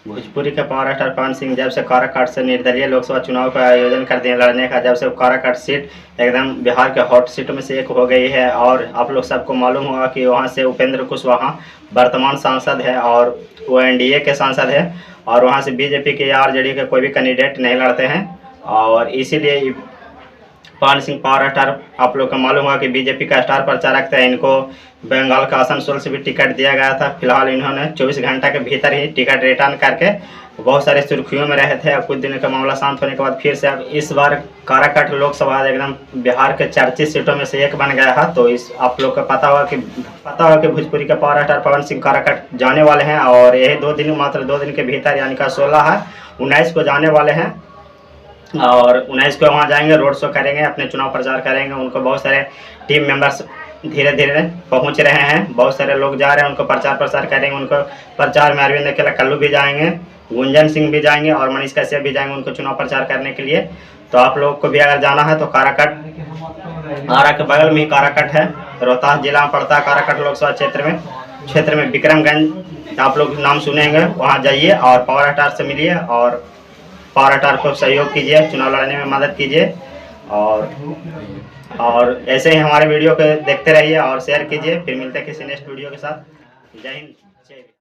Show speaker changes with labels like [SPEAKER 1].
[SPEAKER 1] भोजपुरी के power star Pawan Singh जब से काराकाट से निर्दलीय लोकसभा चुनाव का आयोजन कर दिए लड़ने का, जब से काराकाट सीट एकदम बिहार के हॉट सीट में से एक हो गई है। और आप लोग सबको मालूम होगा कि वहां से उपेंद्र कुशवाहा वर्तमान सांसद है और वो एनडीए के सांसद है, और वहां से बीजेपी के या आरजेडी के कोई भी कैंडिडेट नहीं लड़ते हैं। और इसीलिए पवन सिंह पावर स्टार, आप लोग को मालूम होगा कि बीजेपी का स्टार प्रचारक था। इनको बंगाल का आसनसोल से भी टिकट दिया गया था। फिलहाल इन्होंने 24 घंटा के भीतर ही टिकट रिटर्न करके बहुत सारे सुर्खियों में रहे थे। अब कुछ दिनों का मामला शांत होने के बाद फिर से अब इस बार काराकाट लोकसभा एकदम बिहार के चर्चित सीटों में से एक बन गया है। तो इस आप लोग को पता होगा कि भोजपुरी के पावर स्टार पवन सिंह काराकाट जाने वाले हैं, और यही 2 दिन, मात्र 2 दिन के भीतर, यानी का 16 है, 19 को जाने वाले हैं। और 19 को वहाँ जाएंगे, रोड शो करेंगे, अपने चुनाव प्रचार करेंगे। उनको बहुत सारे टीम मेंबर्स धीरे धीरे पहुँच रहे हैं, बहुत सारे लोग जा रहे हैं, उनको प्रचार प्रसार करेंगे। उनको प्रचार में अरविंद अकेला कल्लू भी जाएंगे, गुंजन सिंह भी जाएंगे और मनीष कश्यप भी जाएंगे उनको चुनाव प्रचार करने के लिए। तो आप लोग को भी अगर जाना है तो काराकाट, आरा के बगल में ही काराकाट है, रोहतास जिला में पड़ता है काराकाट लोकसभा क्षेत्र में विक्रमगंज आप लोग नाम सुनेंगे। वहाँ जाइए और पावर स्टार से मिलिए और पावर स्टार को सहयोग कीजिए, चुनाव लड़ने में मदद कीजिए। और ऐसे ही हमारे वीडियो को देखते रहिए और शेयर कीजिए। फिर मिलते हैं किसी नेक्स्ट वीडियो के साथ। जय हिंद, जय